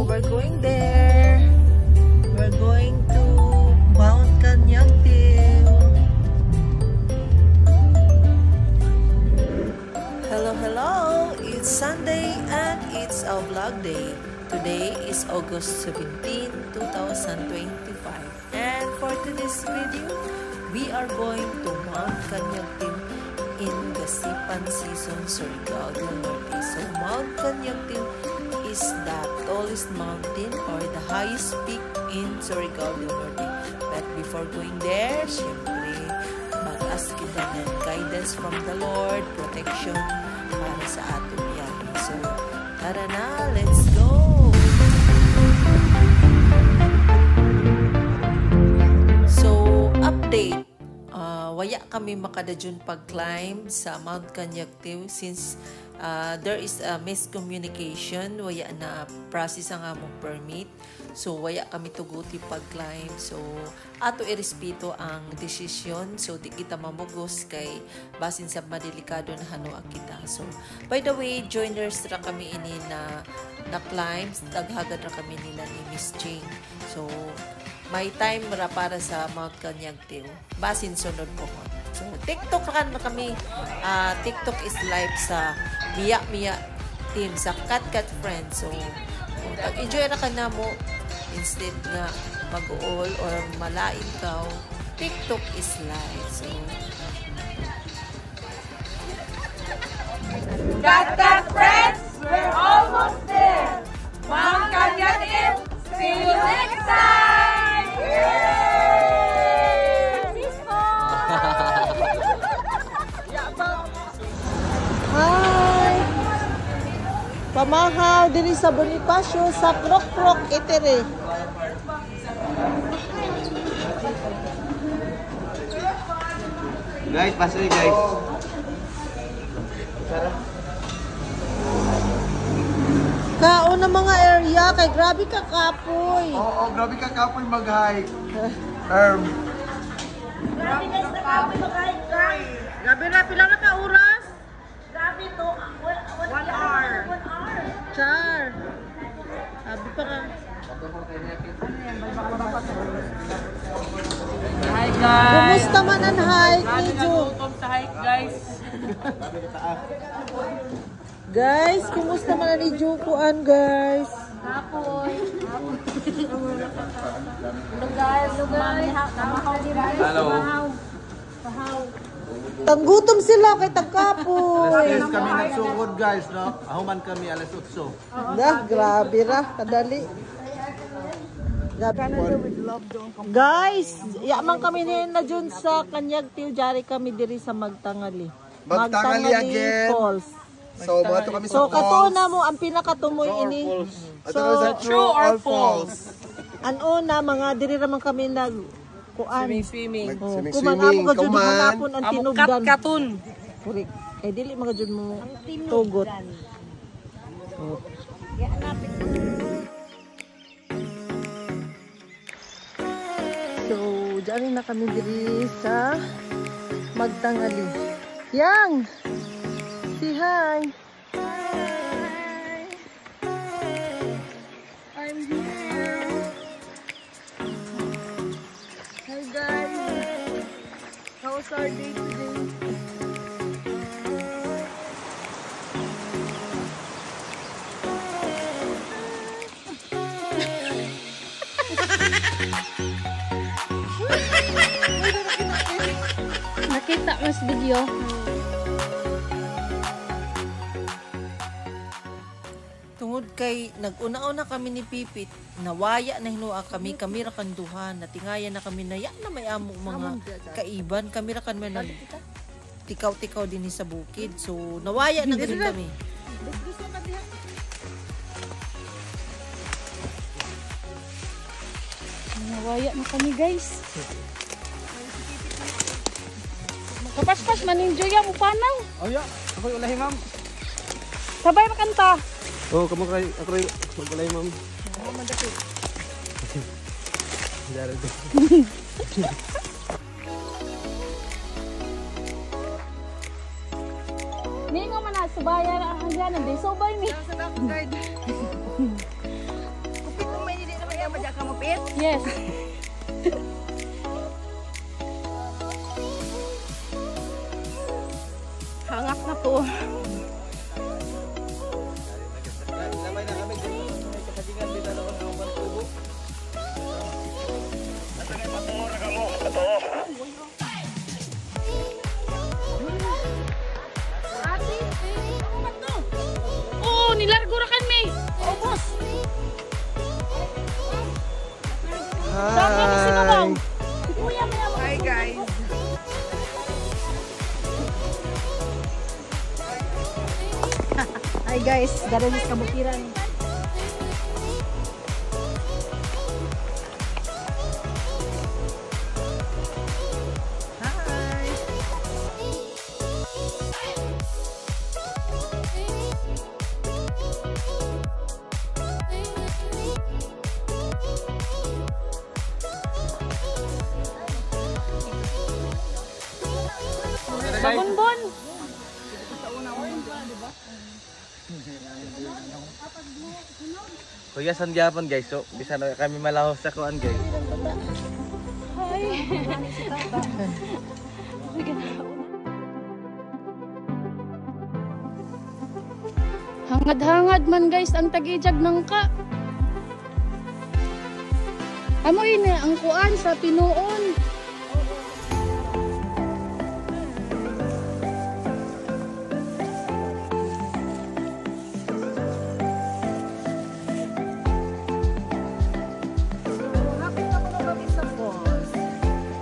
we're going there. We're going to Mount Kanyagtil. Hello, hello! It's Sunday and it's our vlog day. Today is August 17, 2025. And for today's video, we are going to Mount Kanyagtil in Gasipan season, Surigao del Norte. So Mount Kanyagtil is the tallest mountain or the highest peak in Surigao del Norte. But before going there, syempre, mag-ask kita ng guidance from the Lord, protection para sa ating biyahe. So, tara na, let's go! So, update. Waya kami makadadyon pag-climb sa Mount Kanyagtil since there is a miscommunication, waya na process ang among permit. So, waya kami tuguti pag-climb. So, ato irespeto ang desisyon. So, di kita mamugos kay basin sa madelikado na hanuak kita. So, by the way, joiners ra kami ini na climb. Daghagad ra kami nila ni Miss Ching. So, may time ra para sa Mount Kanyagtil. Basin sunod ko. So, TikTok ra na kami. TikTok is live sa Miya team, sa Kat Friends. So, pag-enjoy na ka na mo, instead nga mag-uol or malain ka, TikTok is live. So, Kat Friends, we're almost there. Mount Kanyagtil, see you next time! hi! Pamahaw diri sa Bonifacio sa Krok Itere. Guys, pasoy guys. Kaon na mga area kay grabe ka kapoy. Oo, grabe ka kapoy mag-hike. Grabe guys, na kami mag-hike guys. Grabe na pila na ka oras? Grabe to, 1 hour. 1 hour. Char. Sabi pa nga. Hi guys. Kumusta man ang hike ni Ju? Welcome sa hike guys. Guys, kumusta man ang ni Jukuan guys? Kapoy. Hello guys. Hello. Tanggutom sila kay tagkapoy. Yes, kami nagsugod guys, no? Ahuman kami alas 8. Dah, grabe ra, kadali. Guys, yaman kami na dyan sa Kanyagtil, jari kami diri sa Magtangali. Magtangali again. Falls. So, mga to kami sa So, falls. katuna mo ang pinakatumoy ini. So, true or false? Ano na, mga diri naman kami nag kuan. Swimming. Kumanamo ka dyan, hanapon ang tinubdan. Katun. Kurik. Eh, dili mga dyan mo tugot. So, dyan na kami diri sa Magtangali. Yang! Say hi! I'm here! Hi guys! How's our day today? Nakita mas video. Tungod kay nag-una-una kami ni Pipit, nawaya na hinua kami ra kan duha, natingayan na kami na yan na may among mga kaiban, kami ra kan may nag tikaw-tikaw din sa bukid. So nawaya na gud kami. Nawaya na kami guys. Kapas-pas man-enjoy ang upanaw. Oh ya, ako yung ulahi ma'am. Sabay makanta. Oh, kamu kay ako rin ulahi ma'am. Oh, madapit. Dari deh. Ningo man na subayan ang hangganan di subay mi. it? Yes. Hangak na to. Oo, nilargo ra kami. Ubos. Dapat mo sinabaw. Kuya, Hi guys. Hi guys, garanis kabukiran. Babonbon. Kuya san gyapon guys. So bisa na kami malahos sa kuan guys. Hi. Hangad-hangad man guys ang tagijag ng ka. Amo ini ang kuan sa Pinuon.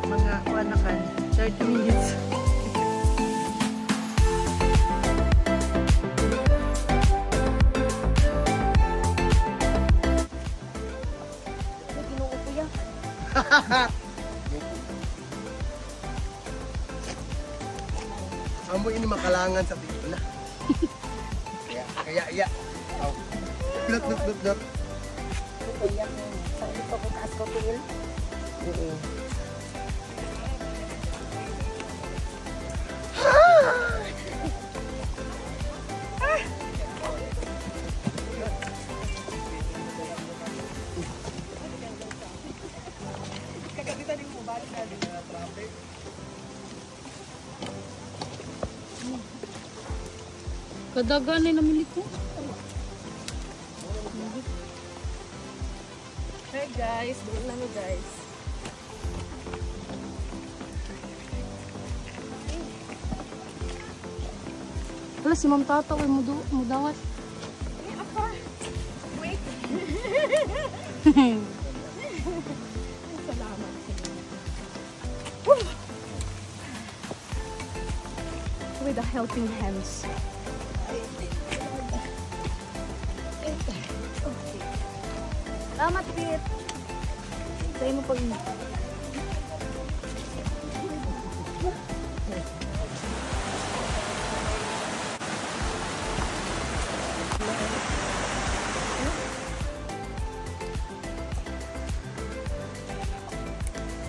Mga kuan na kan 30 minutes. Amo ini makalangan sa pila. Kaya ya. Oh. Lot. Sa ito ko taas ko tiil. Kadagan ni namili ko. Hey guys, doon na mo guys. Wala si Ma'am Tato ay mudawat. Wait. With the helping hands. Salamat, Pit. Sa'yo mo pag...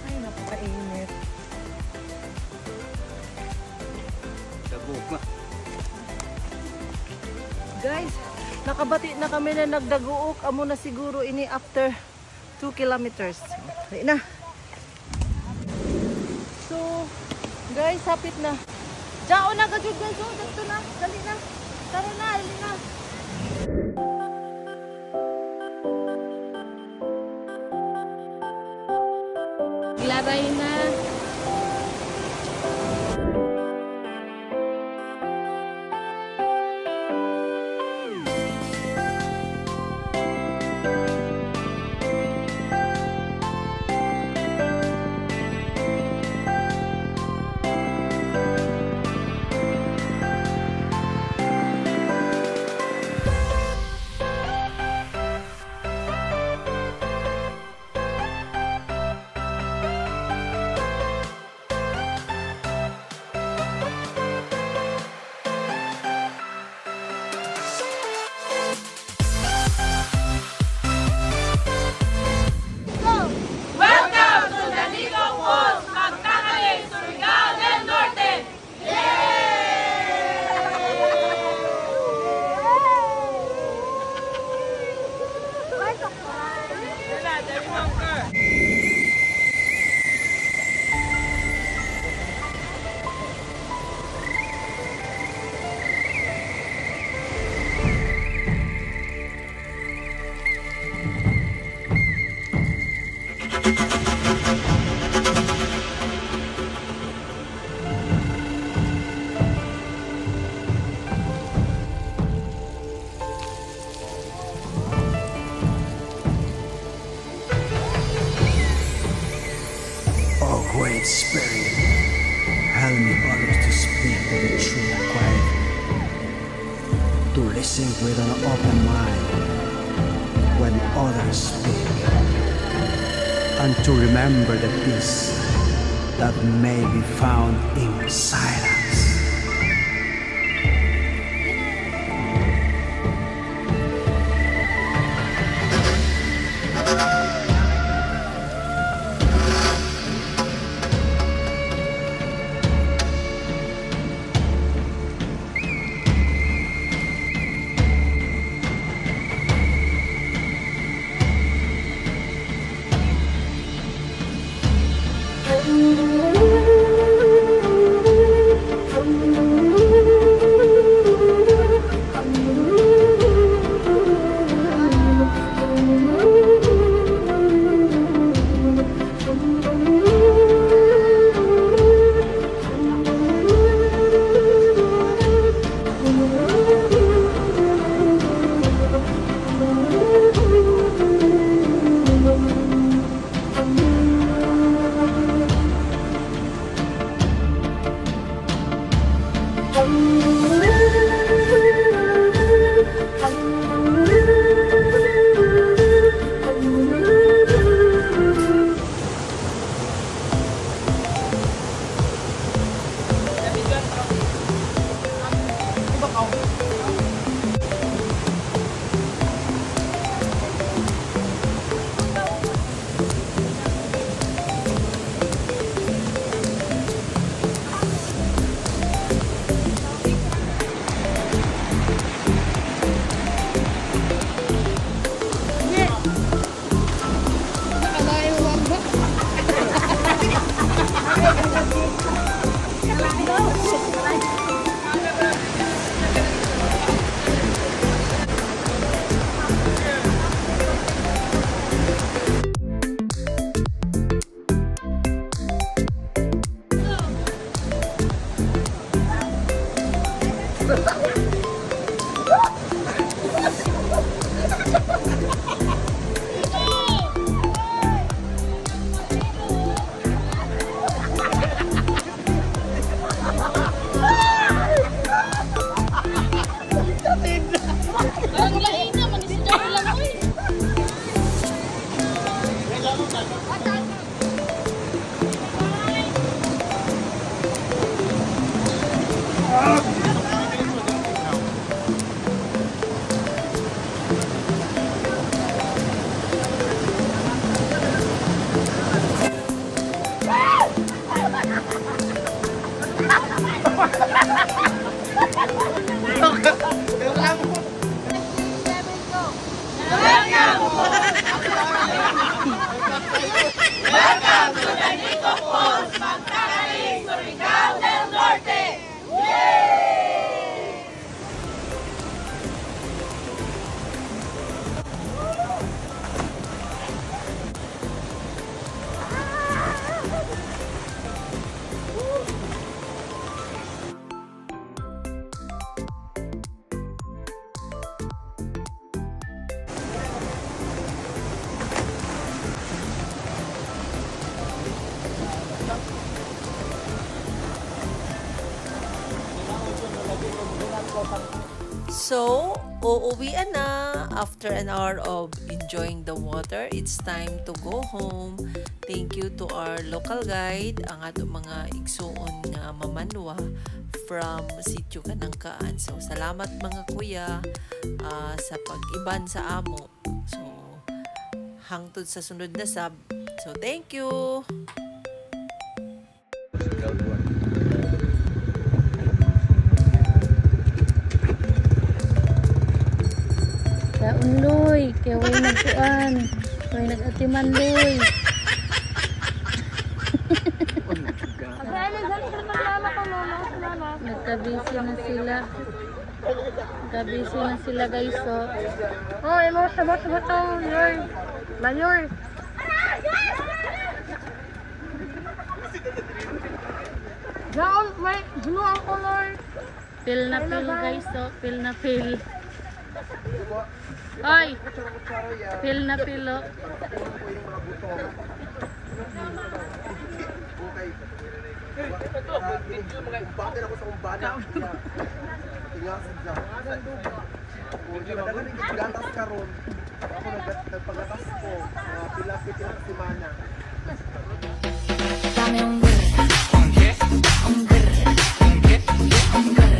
Ay, napakainit. Guys, nakabati na kami na nagdaguok. Amo na siguro ini after 2 kilometers. Dali na. So, guys, hapit na. Jao na, gajud guys. Oh, dito na. Dali na. Tara na, dali na. Glaray na. O Great Spirit, help me always to speak the truth quietly, to listen with an open mind when others speak, and to remember the peace that may be found in silence. So, uuwian na. After an hour of enjoying the water, it's time to go home. Thank you to our local guide, ang ato mga igsuon nga mamanwa from Sitio Kanangkaan. So, salamat mga kuya sa pag-iban sa amo. So, hangtod sa sunod na sab. So, thank you! Unloy, kaya way nagkuan. Uy, nag-atiman, Loy. Nagkabisi na sila. Nagkabisi na sila, guys. So. Oh, sabot ang Loy. Mayor. Down, may blue ang color. Pil na pil, guys. So, pil na pil. Ay! Pil na pil, oh. Bakit ako sa kumbana? Tingasan dyan. Kung gatas karon, ako nagpagatas ko. Pilapit na sa simana. Dame un burro, un burro, un burro.